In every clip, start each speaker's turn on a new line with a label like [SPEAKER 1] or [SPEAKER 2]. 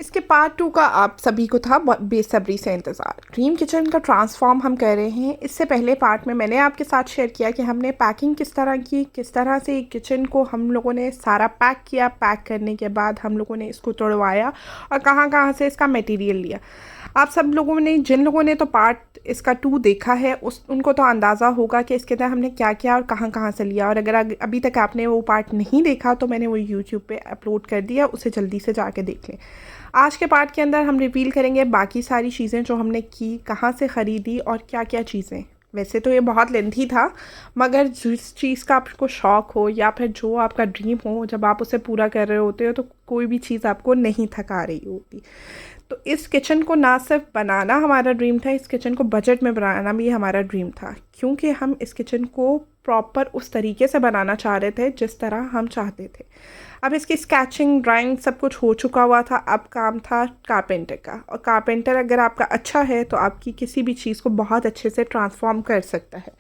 [SPEAKER 1] इसके पार्ट 2 का आप सभी को था बेसब्री से इंतज़ार। ड्रीम किचन का ट्रांसफॉर्म हम कर रहे हैं। इससे पहले पार्ट में मैंने आपके साथ शेयर किया कि हमने पैकिंग किस तरह की, किस तरह से किचन को हम लोगों ने सारा पैक किया। पैक करने के बाद हम लोगों ने इसको तोड़वाया और कहाँ कहाँ से इसका मटेरियल लिया। आप सब लोगों ने, जिन लोगों ने तो पार्ट इसका 2 देखा है उनको तो अंदाज़ा होगा कि इसके अंदर हमने क्या किया और कहाँ कहाँ से लिया। और अगर अभी तक आपने वो पार्ट नहीं देखा तो मैंने वो यूट्यूब पे अपलोड कर दिया, उसे जल्दी से जाके देख लें। आज के पार्ट के अंदर हम रिवील करेंगे बाकी सारी चीज़ें जो हमने की, कहाँ से ख़रीदी और क्या क्या चीज़ें। वैसे तो ये बहुत लेंथी था, मगर जिस चीज़ का आपको शौक़ हो या फिर जो आपका ड्रीम हो, जब आप उसे पूरा कर रहे होते हो तो कोई भी चीज़ आपको नहीं थका रही होती। तो इस किचन को ना सिर्फ बनाना हमारा ड्रीम था, इस किचन को बजट में बनाना भी हमारा ड्रीम था, क्योंकि हम इस किचन को प्रॉपर उस तरीके से बनाना चाह रहे थे जिस तरह हम चाहते थे। अब इसकी स्केचिंग, ड्राइंग सब कुछ हो चुका हुआ था। अब काम था कारपेंटर का, और कारपेंटर अगर आपका अच्छा है तो आपकी किसी भी चीज़ को बहुत अच्छे से ट्रांसफॉर्म कर सकता है।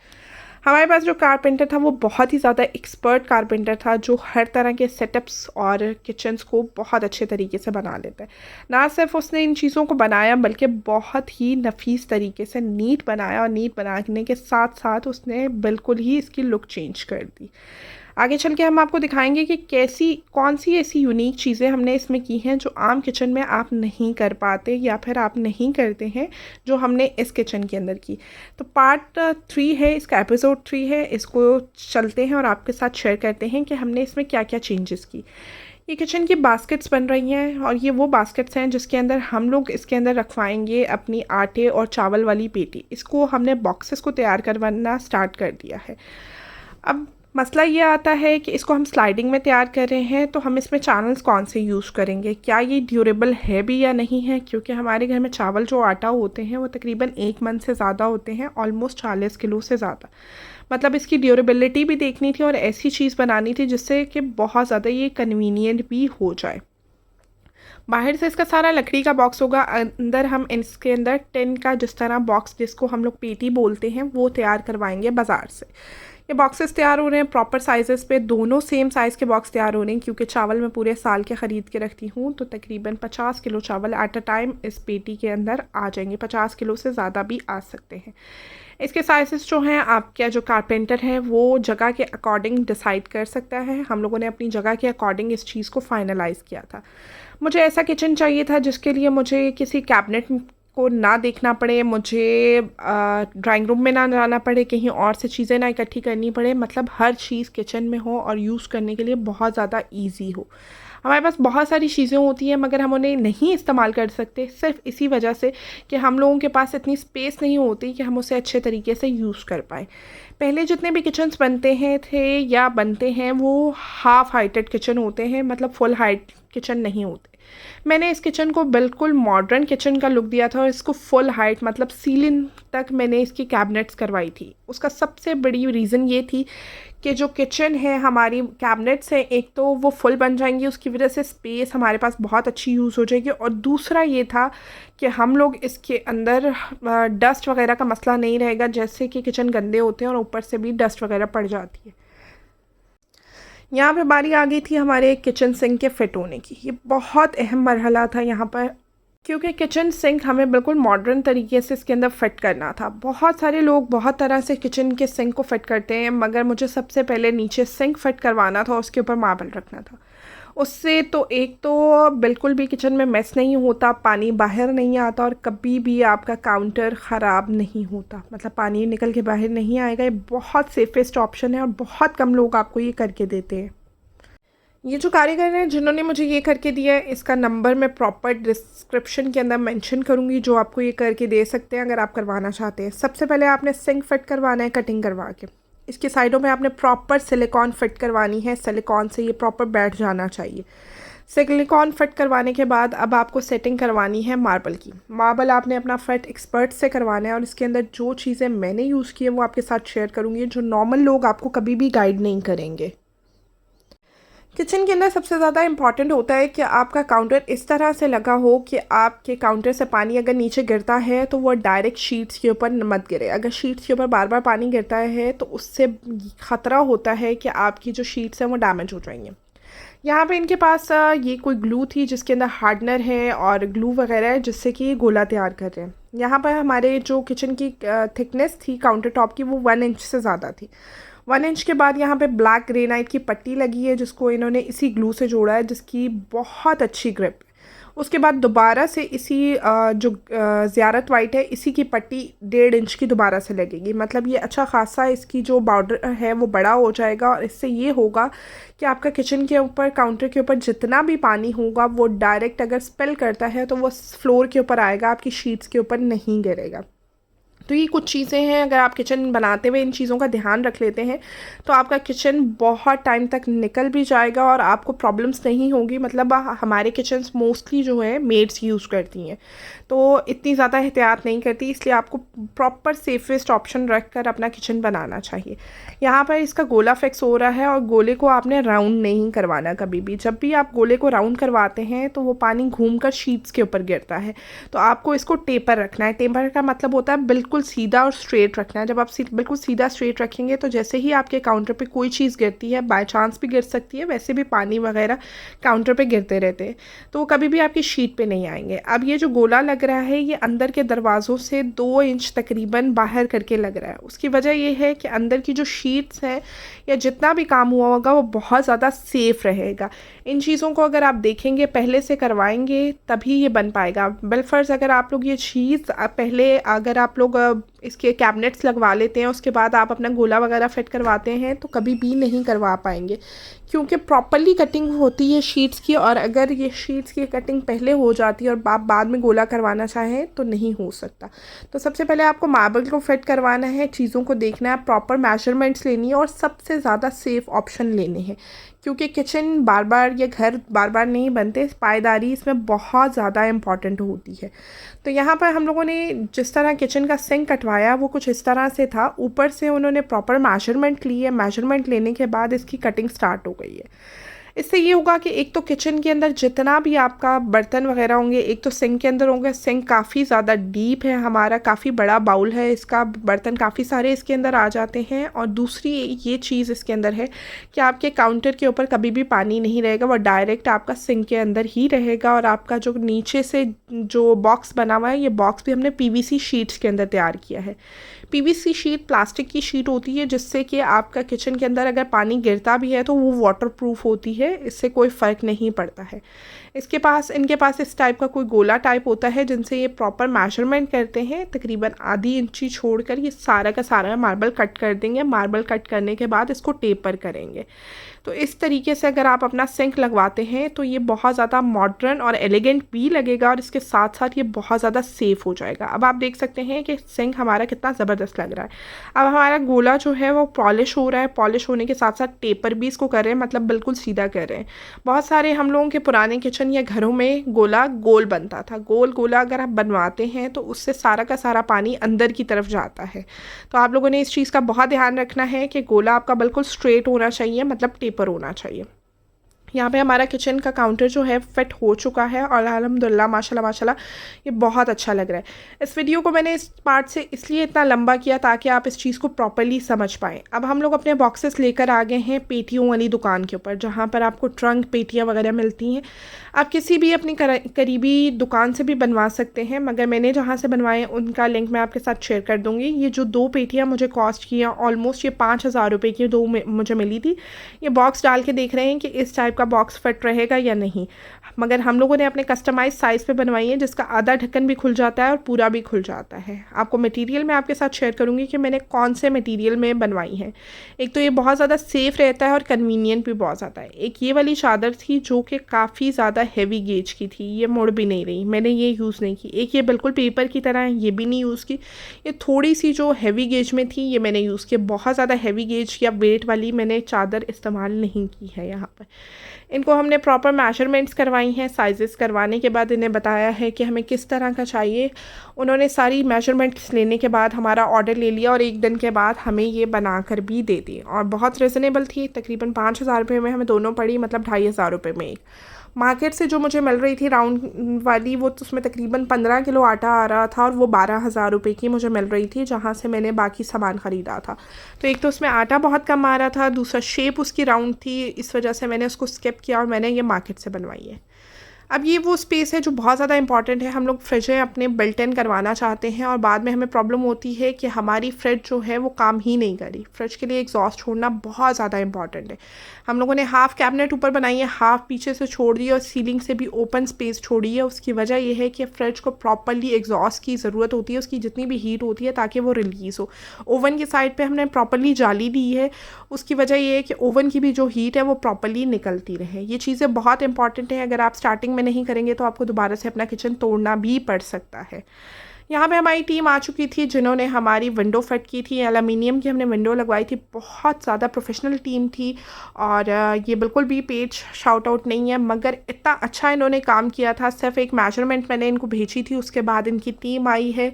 [SPEAKER 1] हमारे पास जो कारपेंटर था वो बहुत ही ज़्यादा एक्सपर्ट कारपेंटर था, जो हर तरह के सेटअप्स और किचन्स को बहुत अच्छे तरीके से बना लेता है। ना सिर्फ उसने इन चीज़ों को बनाया, बल्कि बहुत ही नफीस तरीके से नीट बनाया, और नीट बनाने के साथ साथ उसने बिल्कुल ही इसकी लुक चेंज कर दी। आगे चल के हम आपको दिखाएंगे कि कौन सी ऐसी यूनिक चीज़ें हमने इसमें की हैं जो आम किचन में आप नहीं कर पाते या फिर आप नहीं करते हैं, जो हमने इस किचन के अंदर की। तो पार्ट 3 है, इसका एपिसोड 3 है। इसको चलते हैं और आपके साथ शेयर करते हैं कि हमने इसमें क्या क्या चेंजेस की। ये किचन की बास्केट्स बन रही हैं, और ये वो बास्केट्स हैं जिसके अंदर हम लोग इसके अंदर रखवाएंगे अपनी आटे और चावल वाली पेटी। इसको हमने बॉक्सेस को तैयार करवाना स्टार्ट कर दिया है। अब मसला ये आता है कि इसको हम स्लाइडिंग में तैयार कर रहे हैं, तो हम इसमें चैनल्स कौन से यूज़ करेंगे, क्या ये ड्यूरेबल है भी या नहीं है, क्योंकि हमारे घर में चावल जो आटा होते हैं वो तकरीबन 1 मन से ज़्यादा होते हैं, ऑलमोस्ट 40 किलो से ज़्यादा। मतलब इसकी ड्यूरेबिलिटी भी देखनी थी और ऐसी चीज़ बनानी थी जिससे कि बहुत ज़्यादा ये कन्वीनियंट भी हो जाए। बाहर से इसका सारा लकड़ी का बॉक्स होगा, अंदर हम इसके अंदर टिन का जिस तरह बॉक्स, जिसको हम लोग पेटी बोलते हैं, वो तैयार करवाएंगे बाज़ार से। ये बॉक्सेस तैयार हो रहे हैं प्रॉपर साइज़ेस पे, दोनों सेम साइज़ के बॉक्स तैयार हो रहे हैं, क्योंकि चावल मैं पूरे साल के ख़रीद के रखती हूँ, तो तकरीबन 50 किलो चावल एट अ टाइम इस पेटी के अंदर आ जाएंगे। 50 किलो से ज़्यादा भी आ सकते हैं। इसके साइज़ेस जो हैं, आपका जो कारपेंटर है वो जगह के अकॉर्डिंग डिसाइड कर सकता है। हम लोगों ने अपनी जगह के अकॉर्डिंग इस चीज़ को फाइनलाइज़ किया था। मुझे ऐसा किचन चाहिए था जिसके लिए मुझे किसी कैबिनेट को ना देखना पड़े, मुझे ड्राइंग रूम में ना जाना पड़े, कहीं और से चीज़ें ना इकट्ठी करनी पड़े। मतलब हर चीज़ किचन में हो और यूज़ करने के लिए बहुत ज़्यादा ईजी हो। हमारे पास बहुत सारी चीज़ें होती हैं, मगर हम उन्हें नहीं इस्तेमाल कर सकते, सिर्फ इसी वजह से कि हम लोगों के पास इतनी स्पेस नहीं होती कि हम उसे अच्छे तरीके से यूज़ कर पाएँ। पहले जितने भी किचन्स बनते हैं या बनते हैं, वो हाफ़ हाइटेड किचन होते हैं, मतलब फुल हाइट किचन नहीं होते। मैंने इस किचन को बिल्कुल मॉडर्न किचन का लुक दिया था, और इसको फुल हाइट मतलब सीलिंग तक मैंने इसकी कैबिनेट्स करवाई थी। उसका सबसे बड़ी रीज़न ये थी कि जो किचन है, हमारी कैबिनेट्स हैं, एक तो वो फुल बन जाएंगी, उसकी वजह से स्पेस हमारे पास बहुत अच्छी यूज़ हो जाएगी, और दूसरा ये था कि हम लोग इसके अंदर डस्ट वगैरह का मसला नहीं रहेगा, जैसे कि किचन गंदे होते हैं और ऊपर से भी डस्ट वगैरह पड़ जाती है। यहाँ पे बारी आ गई थी हमारे किचन सिंक के फिट होने की। ये बहुत अहम मरहला था यहाँ पर, क्योंकि किचन सिंक हमें बिल्कुल मॉडर्न तरीके से इसके अंदर फ़िट करना था। बहुत सारे लोग बहुत तरह से किचन के सिंक को फ़िट करते हैं, मगर मुझे सबसे पहले नीचे सिंक फ़िट करवाना था, उसके ऊपर मार्बल रखना था। उससे तो एक तो बिल्कुल भी किचन में मेस नहीं होता, पानी बाहर नहीं आता, और कभी भी आपका काउंटर ख़राब नहीं होता, मतलब पानी निकल के बाहर नहीं आएगा। ये बहुत सेफेस्ट ऑप्शन है और बहुत कम लोग आपको ये करके देते हैं। ये जो कारीगर हैं जिन्होंने मुझे ये करके दिया है, इसका नंबर मैं प्रॉपर डिस्क्रिप्शन के अंदर मेंशन करूँगी, जो आपको ये करके दे सकते हैं अगर आप करवाना चाहते हैं। सबसे पहले आपने सिंक फिट करवाना है कटिंग करवा के। इसके साइडों में आपने प्रॉपर सिलिकॉन फिट करवानी है, सिलिकॉन से ये प्रॉपर बैठ जाना चाहिए। सिलिकॉन फिट करवाने के बाद अब आपको सेटिंग करवानी है मार्बल की। मार्बल आपने अपना फिट एक्सपर्ट से करवाना है, और इसके अंदर जो चीज़ें मैंने यूज़ की हैं वो आपके साथ शेयर करूँगी, जो नॉर्मल लोग आपको कभी भी गाइड नहीं करेंगे। किचन के अंदर सबसे ज़्यादा इम्पॉर्टेंट होता है कि आपका काउंटर इस तरह से लगा हो कि आपके काउंटर से पानी अगर नीचे गिरता है तो वो डायरेक्ट शीट्स के ऊपर मत गिरे। अगर शीट्स के ऊपर बार बार पानी गिरता है तो उससे ख़तरा होता है कि आपकी जो शीट्स हैं वो डैमेज हो जाएंगी। यहाँ पे इनके पास ये कोई ग्लू थी जिसके अंदर हार्डनर है और ग्लू वगैरह है जिससे कि ये गोला तैयार कर रहे हैं। यहाँ पर हमारे जो किचन की थिकनेस थी काउंटर टॉप की वो 1 इंच से ज़्यादा थी। 1 इंच के बाद यहाँ पे ब्लैक ग्रेनाइट की पट्टी लगी है जिसको इन्होंने इसी ग्लू से जोड़ा है, जिसकी बहुत अच्छी ग्रिप। उसके बाद दोबारा से इसी जो ज़ियारत वाइट है इसी की पट्टी 1.5 इंच की दोबारा से लगेगी। मतलब ये अच्छा खासा इसकी जो बॉर्डर है वो बड़ा हो जाएगा और इससे ये होगा कि आपका किचन के ऊपर काउंटर के ऊपर जितना भी पानी होगा वो डायरेक्ट अगर स्पिल करता है तो वो फ्लोर के ऊपर आएगा, आपकी शीट्स के ऊपर नहीं गिरेगा। तो ये कुछ चीज़ें हैं, अगर आप किचन बनाते हुए इन चीज़ों का ध्यान रख लेते हैं तो आपका किचन बहुत टाइम तक निकल भी जाएगा और आपको प्रॉब्लम्स नहीं होगी। मतलब हमारे किचन्स मोस्टली जो है मेड्स यूज़ करती हैं तो इतनी ज़्यादा एहतियात नहीं करती, इसलिए आपको प्रॉपर सेफेस्ट ऑप्शन रख कर अपना किचन बनाना चाहिए। यहाँ पर इसका गोला फिक्स हो रहा है और गोले को आपने राउंड नहीं करवाना कभी भी। जब भी आप गोले को राउंड करवाते हैं तो वो पानी घूमकर शीट्स के ऊपर गिरता है, तो आपको इसको टेपर रखना है। टेपर का मतलब होता है बिल्कुल सीधा और स्ट्रेट रखना है। जब आप बिल्कुल सीधा स्ट्रेट रखेंगे तो जैसे ही आपके काउंटर पे कोई चीज़ गिरती है, बाय चांस भी गिर सकती है, वैसे भी पानी वगैरह काउंटर पे गिरते रहते हैं, तो वो कभी भी आपकी शीट पे नहीं आएंगे। अब ये जो गोला लग रहा है ये अंदर के दरवाज़ों से 2 इंच तकरीबन बाहर करके लग रहा है। उसकी वजह ये है कि अंदर की जो शीट्स हैं या जितना भी काम हुआ होगा वो बहुत ज़्यादा सेफ़ रहेगा। इन चीज़ों को अगर आप देखेंगे, पहले से करवाएंगे तभी ये बन पाएगा। बिलफर्ज अगर आप लोग ये चीज़ पहले अगर आप लोग इसके कैबिनेट्स लगवा लेते हैं उसके बाद आप अपना गोला वगैरह फिट करवाते हैं तो कभी भी नहीं करवा पाएंगे, क्योंकि प्रॉपरली कटिंग होती है शीट्स की। और अगर ये शीट्स की कटिंग पहले हो जाती है और आप बाद में गोला करवाना चाहें तो नहीं हो सकता। तो सबसे पहले आपको मार्बल को फिट करवाना है, चीज़ों को देखना है, प्रॉपर मेजरमेंट्स लेनी है और सबसे ज़्यादा सेफ़ ऑप्शन लेने हैं, क्योंकि किचन बार बार या घर बार बार नहीं बनते, पायदारी इसमें बहुत ज़्यादा इम्पॉर्टेंट होती है। तो यहाँ पर हम लोगों ने जिस तरह किचन का सिंक कटवाया वो कुछ इस तरह से था। ऊपर से उन्होंने प्रॉपर मेजरमेंट ली है, मेजरमेंट लेने के बाद इसकी कटिंग स्टार्ट हो गई है। इससे ये होगा कि एक तो किचन के अंदर जितना भी आपका बर्तन वगैरह होंगे, एक तो सिंक के अंदर होंगे। सिंक काफ़ी ज़्यादा डीप है हमारा, काफ़ी बड़ा बाउल है इसका, बर्तन काफ़ी सारे इसके अंदर आ जाते हैं। और दूसरी ये चीज़ इसके अंदर है कि आपके काउंटर के ऊपर कभी भी पानी नहीं रहेगा, वो डायरेक्ट आपका सिंक के अंदर ही रहेगा। और आपका जो नीचे से जो बॉक्स बना हुआ है, ये बॉक्स भी हमने PVC शीट्स के अंदर तैयार किया है। PVC शीट प्लास्टिक की शीट होती है जिससे कि आपका किचन के अंदर अगर पानी गिरता भी है तो वो वाटर प्रूफ होती है, इससे कोई फ़र्क नहीं पड़ता है। इनके पास इस टाइप का कोई गोला टाइप होता है जिनसे ये प्रॉपर मेजरमेंट करते हैं। तकरीबन आधी इंची छोड़कर ये सारा का सारा मार्बल कट कर देंगे। मार्बल कट करने के बाद इसको टेपर करेंगे। तो इस तरीके से अगर आप अपना सिंक लगवाते हैं तो ये बहुत ज़्यादा मॉडर्न और एलिगेंट भी लगेगा और इसके साथ साथ ये बहुत ज़्यादा सेफ़ हो जाएगा। अब आप देख सकते हैं कि सिंक हमारा कितना ज़बरदस्त लग रहा है। अब हमारा गोला जो है वो पॉलिश हो रहा है, पॉलिश होने के साथ साथ टेपर भी इसको कर रहे हैं, मतलब बिल्कुल सीधा कर रहे हैं। बहुत सारे हम लोगों के पुराने किचन या घरों में गोला गोल बनता था। गोल गोला अगर आप बनवाते हैं तो उससे सारा का सारा पानी अंदर की तरफ जाता है। तो आप लोगों ने इस चीज़ का बहुत ध्यान रखना है कि गोला आपका बिल्कुल स्ट्रेट होना चाहिए, मतलब टेपर होना चाहिए। यहाँ पे हमारा किचन का काउंटर जो है फिट हो चुका है और अल्हम्दुलिल्लाह माशाल्लाह माशाल्लाह ये बहुत अच्छा लग रहा है। इस वीडियो को मैंने इस पार्ट से इसलिए इतना लंबा किया ताकि आप इस चीज़ को प्रॉपर्ली समझ पाएँ। अब हम लोग अपने बॉक्सेस लेकर आ गए हैं पेटियों वाली दुकान के ऊपर, जहाँ पर आपको ट्रंक पेटियाँ वगैरह मिलती हैं। आप किसी भी अपनी करीबी दुकान से भी बनवा सकते हैं, मगर मैंने जहाँ से बनवाए उनका लिंक मैं आपके साथ शेयर कर दूँगी। ये जो 2 पेटियाँ मुझे कॉस्ट की हैं ऑलमोस्ट ये 5000 रुपये की 2 मुझे मिली थी। ये बॉक्स डाल के देख रहे हैं कि इस टाइप का बॉक्स फिट रहेगा या नहीं, मगर हम लोगों ने अपने कस्टमाइज साइज़ पे बनवाई है जिसका आधा ढक्कन भी खुल जाता है और पूरा भी खुल जाता है। आपको मटेरियल मैं आपके साथ शेयर करूँगी कि मैंने कौन से मटेरियल में बनवाई है। एक तो ये बहुत ज़्यादा सेफ़ रहता है और कन्वीनियंट भी बहुत ज़्यादा है। एक ये वाली चादर थी जो कि काफ़ी ज़्यादा हैवी गेज की थी, ये मुड़ भी नहीं रही, मैंने ये यूज़ नहीं की। एक ये बिल्कुल पेपर की तरह है, ये भी नहीं यूज़ की। ये थोड़ी सी जो हैवी गेज में थी ये मैंने यूज़ की। बहुत ज़्यादा हैवी गेज या वेट वाली मैंने चादर इस्तेमाल नहीं की है। यहाँ पर इनको हमने प्रॉपर मेजरमेंट्स करवाई हैं। साइजेस करवाने के बाद इन्हें बताया है कि हमें किस तरह का चाहिए। उन्होंने सारी मेजरमेंट्स लेने के बाद हमारा ऑर्डर ले लिया और 1 दिन के बाद हमें ये बना कर भी दे दी और बहुत रिजनेबल थी। तकरीबन 5000 रुपये में हमें दोनों पड़ी, मतलब 2500 रुपये में एक। मार्केट से जो मुझे मिल रही थी राउंड वाली, वो तो उसमें तकरीबन 15 किलो आटा आ रहा था और वो 12,000 रुपये की मुझे मिल रही थी, जहाँ से मैंने बाकी सामान ख़रीदा था। तो एक तो उसमें आटा बहुत कम आ रहा था, दूसरा शेप उसकी राउंड थी, इस वजह से मैंने उसको स्किप किया और मैंने ये मार्केट से बनवाई है। अब ये वो स्पेस है जो बहुत ज़्यादा इंपॉर्टेंट है। हम लोग फ्रिजें अपने बिल्ट इन करवाना चाहते हैं और बाद में हमें प्रॉब्लम होती है कि हमारी फ्रिज जो है वो काम ही नहीं करी। फ्रिज के लिए एग्जॉस्ट छोड़ना बहुत ज़्यादा इंपॉर्टेंट है। हम लोगों ने हाफ़ कैबिनेट ऊपर बनाई है, हाफ़ पीछे से छोड़ दी और सीलिंग से भी ओपन स्पेस छोड़ी है। उसकी वजह यह है कि फ्रिज को प्रॉपरली एग्जॉस्ट की ज़रूरत होती है, उसकी जितनी भी हीट होती है ताकि वो रिलीज़ हो। ओवन की साइड पे हमने प्रॉपरली जाली दी है, उसकी वजह ये है कि ओवन की भी जो हीट है वो प्रॉपरली निकलती रहे। ये चीज़ें बहुत इंपॉर्टेंट हैं। अगर आप स्टार्टिंग में नहीं करेंगे तो आपको दोबारा से अपना किचन तोड़ना भी पड़ सकता है। यहाँ पे हमारी टीम आ चुकी थी जिन्होंने हमारी विंडो फिट की थी। एल्युमिनियम की हमने विंडो लगवाई थी, बहुत ज़्यादा प्रोफेशनल टीम थी और ये बिल्कुल भी पेज शाउट आउट नहीं है, मगर इतना अच्छा इन्होंने काम किया था। सिर्फ एक मेजरमेंट मैंने इनको भेजी थी, उसके बाद इनकी टीम आई है।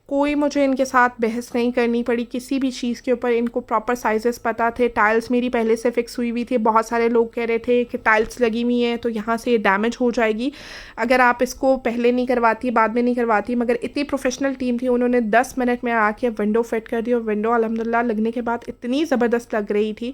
[SPEAKER 1] कोई मुझे इनके साथ बहस नहीं करनी पड़ी किसी भी चीज़ के ऊपर। इनको प्रॉपर साइजेस पता थे। टाइल्स मेरी पहले से फिक्स हुई हुई थी। बहुत सारे लोग कह रहे थे कि टाइल्स लगी हुई हैं तो यहाँ से डैमेज हो जाएगी अगर आप इसको पहले नहीं करवाती, बाद में नहीं करवाती, मगर इतनी प्रोफेशनल टीम थी, उन्होंने 10 मिनट में आके विंडो फिट कर दी और विंडो अल्हम्दुलिल्लाह लगने के बाद इतनी ज़बरदस्त लग रही थी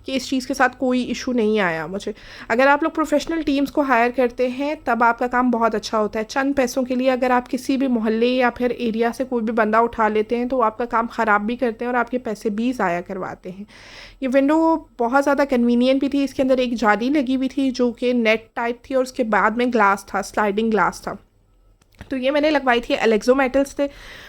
[SPEAKER 1] कि इस चीज़ के साथ कोई इशू नहीं आया मुझे। अगर आप लोग प्रोफेशनल टीम्स को हायर करते हैं तब आपका काम बहुत अच्छा होता है। चंद पैसों के लिए अगर आप किसी भी मोहल्ले या फिर एरिया से कोई भी बंदा उठा लेते हैं तो आपका काम ख़राब भी करते हैं और आपके पैसे भी ज़ाया करवाते हैं। ये विंडो बहुत ज़्यादा कन्वीनियंट भी थी। इसके अंदर एक जाली लगी हुई थी जो कि नेट टाइप थी और उसके बाद में ग्लास था, स्लाइडिंग ग्लास था। तो ये मैंने लगवाई थी। एलेक्सो मेटल्स थे।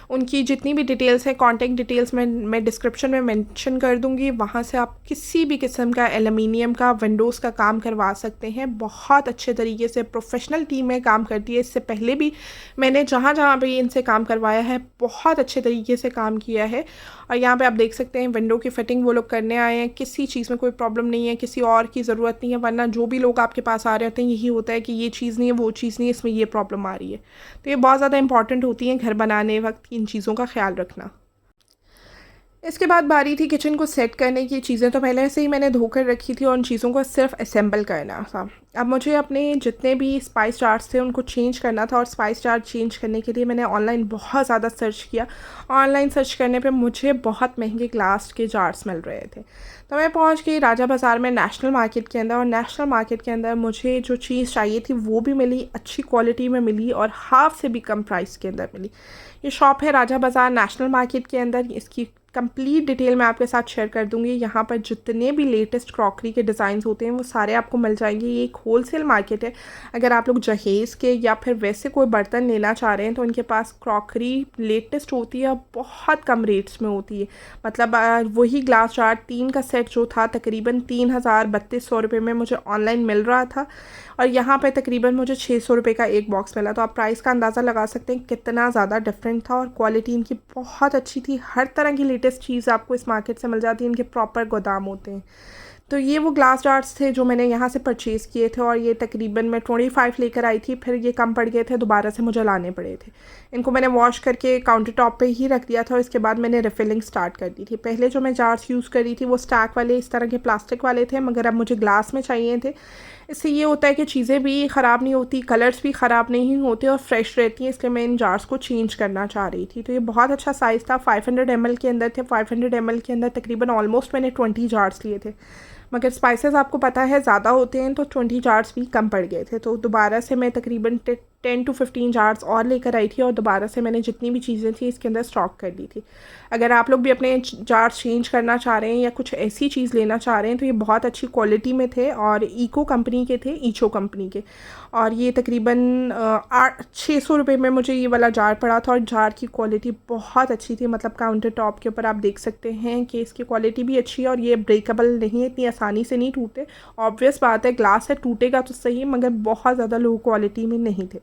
[SPEAKER 1] उनकी जितनी भी डिटेल्स है, कॉन्टैक्ट डिटेल्स मैं डिस्क्रिप्शन में मेंशन कर दूंगी। वहाँ से आप किसी भी किस्म का एल्युमिनियम का विंडोज़ का काम करवा सकते हैं। बहुत अच्छे तरीके से प्रोफेशनल टीम में काम करती है। इससे पहले भी मैंने जहाँ जहाँ पे इनसे काम करवाया है बहुत अच्छे तरीके से काम किया है। और यहाँ पे आप देख सकते हैं विंडो की फिटिंग वो लोग करने आए हैं। किसी चीज़ में कोई प्रॉब्लम नहीं है, किसी और की ज़रूरत नहीं है, वरना जो भी लोग आपके पास आ रहे होते हैं यही होता है कि ये चीज़ नहीं है, वो चीज़ नहीं है, इसमें ये प्रॉब्लम आ रही है। तो ये बहुत ज़्यादा इंपॉर्टेंट होती हैं घर बनाने वक्त इन चीज़ों का ख्याल रखना। इसके बाद बारी थी किचन को सेट करने की। चीज़ें तो पहले से ही मैंने धोकर रखी थी और उन चीज़ों को सिर्फ असेंबल करना था। अब मुझे अपने जितने भी स्पाइस जार्स थे उनको चेंज करना था और स्पाइस जार चेंज करने के लिए मैंने ऑनलाइन बहुत ज़्यादा सर्च किया। ऑनलाइन सर्च करने पे मुझे बहुत महंगे ग्लास के जार्स मिल रहे थे। तो मैं पहुंच गई राजा बाज़ार में नेशनल मार्केट के अंदर, और नेशनल मार्केट के अंदर मुझे जो चीज़ चाहिए थी वो भी मिली, अच्छी क्वालिटी में मिली और हाफ़ से भी कम प्राइस के अंदर मिली। ये शॉप है राजा बाज़ार नेशनल मार्केट के अंदर। इसकी कंप्लीट डिटेल मैं आपके साथ शेयर कर दूंगी। यहाँ पर जितने भी लेटेस्ट क्रॉकरी के डिज़ाइंस होते हैं वो सारे आपको मिल जाएंगे। ये एक होलसेल मार्केट है। अगर आप लोग जहेज़ के या फिर वैसे कोई बर्तन लेना चाह रहे हैं तो उनके पास क्रॉकरी लेटेस्ट होती है, बहुत कम रेट्स में होती है। मतलब वही ग्लास जार 3 का सेट जो था तकरीबन 3,3200 रुपये में मुझे ऑनलाइन मिल रहा था और यहाँ पे तकरीबन मुझे 600 रुपये का एक बॉक्स मिला। तो आप प्राइस का अंदाज़ा लगा सकते हैं कितना ज़्यादा डिफरेंट था। और क्वालिटी इनकी बहुत अच्छी थी। हर तरह की लेटेस्ट चीज़ आपको इस मार्केट से मिल जाती है। इनके प्रॉपर गोदाम होते हैं। तो ये वो ग्लास जार्स थे जो मैंने यहाँ से परचेज़ किए थे और ये तकरीबन मैं 25 लेकर आई थी। फिर ये कम पड़ गए थे, दोबारा से मुझे लाने पड़े थे। इनको मैंने वॉश करके काउंटर टॉप पे ही रख दिया था और इसके बाद मैंने रिफ़िलिंग स्टार्ट कर दी थी। पहले जो मैं जार्स यूज़ कर रही थी वो स्टैक वाले इस तरह के प्लास्टिक वाले थे, मगर अब मुझे ग्लास में चाहिए थे। इससे ये होता है कि चीज़ें भी ख़राब नहीं होती, कलर्स भी ख़राब नहीं होते और फ्रेश रहती हैं। इसलिए मैं इन जार्स को चेंज करना चाह रही थी। तो ये बहुत अच्छा साइज़ था। 500 ml के अंदर थे। 500 ml के अंदर तकरीबन ऑलमोस्ट मैंने 20 जार्स लिए थे, मगर स्पाइसेस आपको पता है ज़्यादा होते हैं तो 20 जार्स भी कम पड़ गए थे। तो दोबारा से मैं तकरीबन 10 to 15 जार्स और लेकर आई थी और दोबारा से मैंने जितनी भी चीज़ें थी इसके अंदर स्टॉक कर दी थी। अगर आप लोग भी अपने जार्स चेंज करना चाह रहे हैं या कुछ ऐसी चीज़ लेना चाह रहे हैं तो ये बहुत अच्छी क्वालिटी में थे और ईको कंपनी के थे, ईचो कंपनी के। और ये तकरीबन 600 रुपये में मुझे ये वाला जार पड़ा था और जार की क्वालिटी बहुत अच्छी थी। मतलब काउंटर टॉप के ऊपर आप देख सकते हैं कि इसकी क्वालिटी भी अच्छी है और ये ब्रेकेबल नहीं है, इतनी आसानी से नहीं टूटे। ऑब्वियस बात है ग्लास है, टूटेगा तो सही, मगर बहुत ज़्यादा लो क्वालिटी में नहीं थे।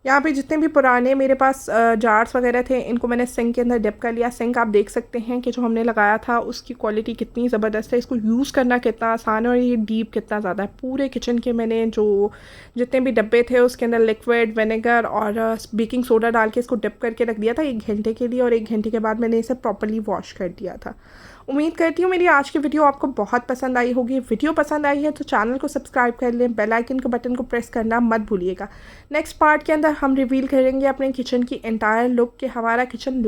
[SPEAKER 1] यहाँ पे जितने भी पुराने मेरे पास जार्स वगैरह थे इनको मैंने सिंक के अंदर डिप कर लिया। सिंक आप देख सकते हैं कि जो हमने लगाया था उसकी क्वालिटी कितनी ज़बरदस्त है, इसको यूज़ करना कितना आसान है और ये डीप कितना ज़्यादा है। पूरे किचन के मैंने जो जितने भी डब्बे थे उसके अंदर लिक्विड विनेगर और बेकिंग सोडा डाल के इसको डिप करके रख दिया था 1 घंटे के लिए और 1 घंटे के बाद मैंने इसे प्रॉपर्ली वॉश कर दिया था। उम्मीद करती हूँ मेरी आज की वीडियो आपको बहुत पसंद आई होगी। वीडियो पसंद आई है तो चैनल को सब्सक्राइब कर लें, बेल आइकन के बटन को प्रेस करना मत भूलिएगा। नेक्स्ट पार्ट के अंदर हम रिवील करेंगे अपने किचन की एंटायर लुक कि हमारा किचन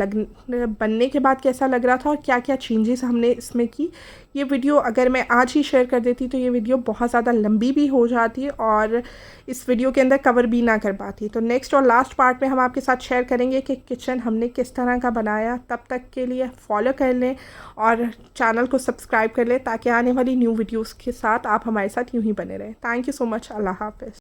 [SPEAKER 1] बनने के बाद कैसा लग रहा था और क्या क्या चेंजेस हमने इसमें की। ये वीडियो अगर मैं आज ही शेयर कर देती तो ये वीडियो बहुत ज़्यादा लंबी भी हो जाती और इस वीडियो के अंदर कवर भी ना कर पाती। तो नेक्स्ट और लास्ट पार्ट में हम आपके साथ शेयर करेंगे कि किचन हमने किस तरह का बनाया। तब तक के लिए फॉलो कर लें और चैनल को सब्सक्राइब कर लें ताकि आने वाली न्यू वीडियोस के साथ आप हमारे साथ यूं ही बने रहें। Thank you so much. Allah हाफ़िज़।